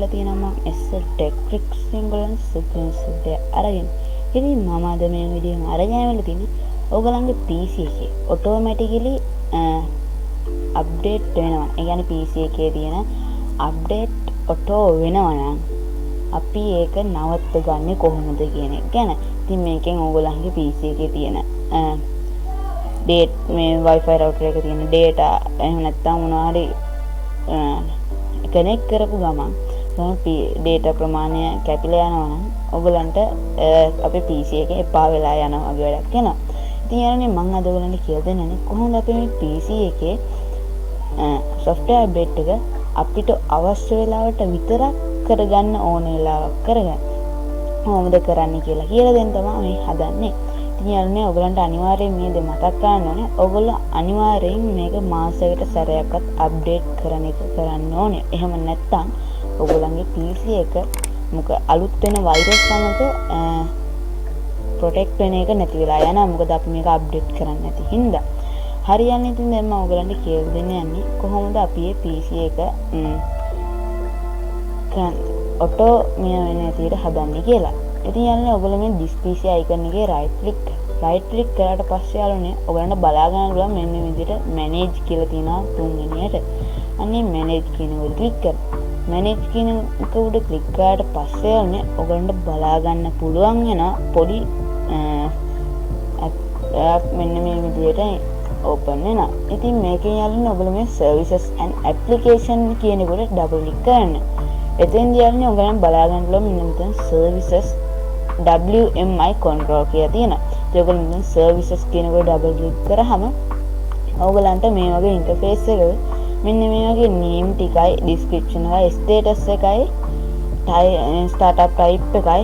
ඇවිල්ලා තියෙනවා මම S-Technics වලින් සුදුසුද අරගෙන. ඉතින් මම අද මේ වීඩියෝ අරගෙන ඇවිල්ලා තියෙන්නේ ඔයගලන්ගේ PC එකේ automatically update වෙනවා. ඒ කියන්නේ PC එකේ තියෙන update auto වෙනවා නම් අපි ඒක නවත්ත ගන්න කොහොමද කියන එක ගැන. ඉතින් මේකෙන් ඔයගලන්ගේ PC එකේ තියෙන මේ Wi-Fi router එකේ තියෙන data එහෙම නැත්නම් මොනවා හරි කනෙක්ට් කරපු ගමන් data ප්‍රමාණය කැපිලා යනවා නම් ඔයගලන්ට අපේ PC එකේ එපා වෙලා යනවා වගේ වැඩක් වෙනවා. ඉතින් යන්නේ මම අද ඔයගලන්ට කියලා දෙන්නනේ කොහොමද අපි මේ PC එකේ software update එක අපිට අවශ්‍ය වෙලාවට විතරක් කරගන්න ඕන වෙලාවක් කරගන්න. කොහොමද කරන්නේ කියලා දෙන්න තමයි මේ හදන්නේ. ඉතින් යන්නේ ඔයගලන්ට අනිවාර්යයෙන් මේ දෙ මතක් කරගන්න ඕනේ. ඔයගොල්ලෝ අනිවාර්යයෙන් මේක මාසයකට සැරයක්වත් අප්ඩේට් කරන එක කරන්න ඕනේ. එහෙම නැත්නම් ඔයගොල්ලන්ගේ PC එක මොකද අලුත් වෙන වෛරස් සමග ප්‍රොටෙක්ට් වෙන එක නැති වෙලා යනවා. මොකද අපි මේක අප්ඩේට් කරන්නේ නැති හින්දා. හරියන්නේ ඉතින් දැන් මම ඔයගලන්ට කියලා දෙන්න යන්නේ කොහොමද අපි මේ PC එක ඔටෝ මේ වෙන විදිහට හදන්නේ කියලා. ඉතින් යන්නේ ඔයගොල්ලෝ මේ this PC icon එකේ right click කරාට පස්සේ යාළුවනේ ඔයගලන්ට බලා ගන්න පුළුවන් මෙන්න මේ විදිහට manage කියලා තියෙනවා තුන්වෙනියට. අනේ manage කියන එක ක්ලික් කරලා manage කියන එක උඩ ක්ලික් කරාට පස්සේ යාළුවනේ ඔයගලන්ට බලා ගන්න පුළුවන් වෙන පොඩි app මෙන්න මේ විදිහට open වෙනවා. ඉතින් මේකෙන් යාළුවනේ ඔයගොල්ලෝ මේ services and application කියන එකට double click කරන්න. එතෙන්දී යාළුවනේ ඔයගලන් බලා ගන්න පුළුවන් මෙන්න මෙතන services WMI control කියලා තියෙනවා. ඒ ඔයගොල්ලෝ මෙතන services කියන එකට double click කරාම ඔයගලන්ට මේ වගේ interface එක මෙන්න මේ වගේ name ටිකයි description එකයි status එකයි startup type එකයි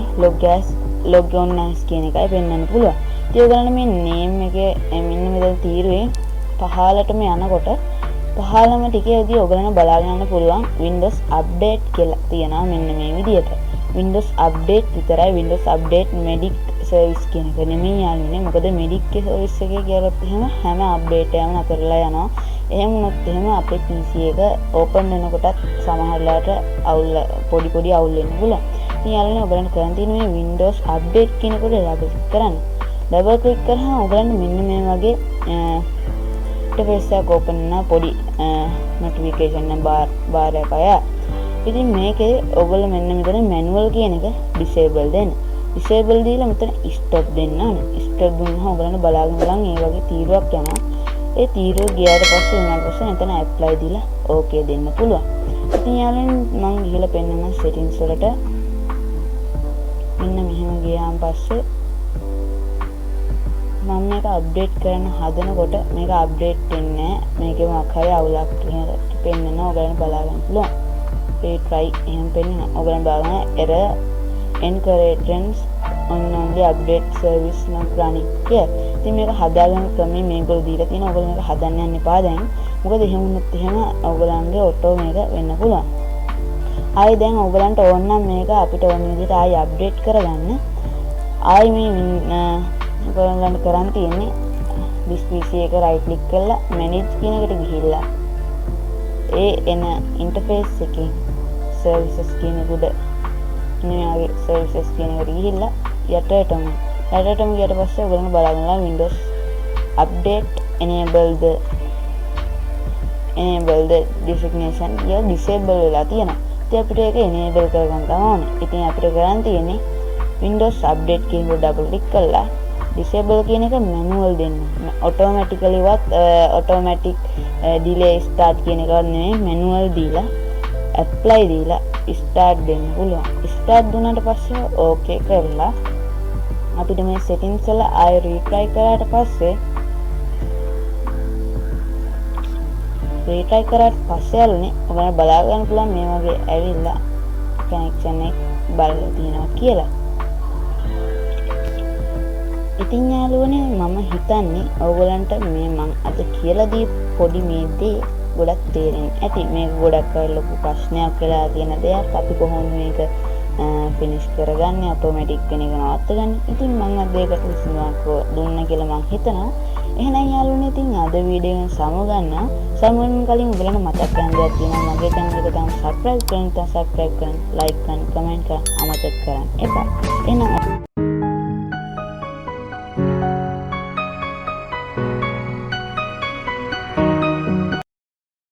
log on as කියන එකයි පෙන්වන්න පුළුවන්. ඒ ඔයගලන්ට මේ name එකේ මෙන්න මෙතන තීරුවේ පහළටම යනකොට පහළම ටිකේදී ඔයගලන්ට බලා ගන්න පුළුවන් Windows update කියලා තියෙනවා මෙන්න මේ විදිහට. Windows update විතරයි Windows update medic service කියන එක නෙමෙයි යාළුවනේ. මොකද medic service එකේ කියලාත් එහෙම හැම update එකම නතරලා යනවා. එහෙම වුණොත් එහෙම අපේ PC එක open වෙනකොටත් සමහර වෙලාවට පොඩි අවුල් වෙන්න පුළුවන්. ඉතින් යාළුවනේ ඔයගලන්ට කරන්න තියෙන්නේ මේ Windows update කියන එකට double click කරන්න. double click කරාම ඔයගලන්ට මෙන්න මේ වගේ interface එක open වෙනවා පොඩි notification bar එකක් ආවා. ඉතින් මේකේ ඔයගොල්ලෝ මෙන්න මෙතන manual කියන එක disable දෙන්න. disable දීලා මෙතන stop දෙන්න ඕනේ. stop දුන්නාම ඔයගලන්ට බලාගෙන බලන් ඒ වගේ තීරුවක් යනවා. ඒ තීරුව ගියාට පස්සේ උනාට පස්සේ මෙතන apply දීලා okay දෙන්න පුළුවන්. ඉතින් යාළුවනේ මම ගිහලා පෙන්නන settings වලට මෙන්න මෙහෙම ගියාන් පස්සේ මම මේක අප්ඩේට් කරන්න හදනකොට මේක අප්ඩේට් වෙන්නේ නැහැ. මේකේ මොකක් හරි අවුලක් කියලා පෙන්නනවා. ඔයගලන්ට බලා ගන්න පුළුවන්. try එහෙම පෙන්නනවා. ඔයගලන්ට බලන්න error encourages only update service not running කියලා. ඉතින් මේක හදාගන්න ක්‍රමය මේගොල්ලෝ දීලා තියෙනවා. ඔයගොල්ලෝ මේක හදන්න යන්න එපා දැන්. මොකද එහෙම වුණොත් එහෙම ඔයගලන්ගේ ඔටෝ මේක වෙන්න පුළුවන්. ආයි දැන් ඔයගලන්ට ඕන නම් මේක අපිට ඕන විදිහට ආයි අප්ඩේට් කරගන්න. ආයි මේ ඔයගලන්ට කරන් තියෙන්නේ this PC එක right click කරලා manage කියන එකට ගිහිල්ලා ඒ එන interface එකේ services කියන උඩ මේ services කියන එකට ගිහිල්ලා යටටම ගියට පස්සේ ඔයගලන්ට බලන්න Windows update enable the designation කියලා disable වෙලා තියෙනවා. ඉතින් අපිට ඒක enable කරගන්න ඕනේ. ඉතින් අපිට කරන් තියෙන්නේ Windows update කියන එක double click කරලා disable කියන එක manual දෙන්න. automatic delay start කියන එක නෙමෙයි manual දීලා apply දීලා start දෙන්න පුළුවන්. start දුන්නාට පස්සේ okay කරලා අපිට මේ settings වල ආයෙ retry කරාට පස්සේ යාළුවනේ ඔයාලා බලා ගන්න පුළුවන් මේ වගේ ඇවිල්ලා connection එක බලලා තියෙනවා කියලා. ඉතින් යාළුවනේ මම හිතන්නේ ඔයගලන්ට මේ මම අද කියලා දී පොඩි මේ දේ ගොඩක් තේරෙන්නේ ඇති. මේක ගොඩක් අය ලොකු ප්‍රශ්නයක් වෙලා තියෙන දෙයක්. අපි කොහොමද මේක finish කරගන්නේ automatic වෙන එක නවත්තගන්නේ. ඉතින් මම අද ඒකට විසඳුමක් දුන්න කියලා මම හිතනවා. එහෙනම් යාළුවනේ ඉතින් අද වීඩියෝ එක සමුගන්න කලින් ඔයගලන්ට මතක් කරන්න දෙයක් තියෙනවා. මගේ channel එක තාම subscribe කරන්න, like කරන්න, comment කරන්න අමතක කරන්න එපා. එහෙනම්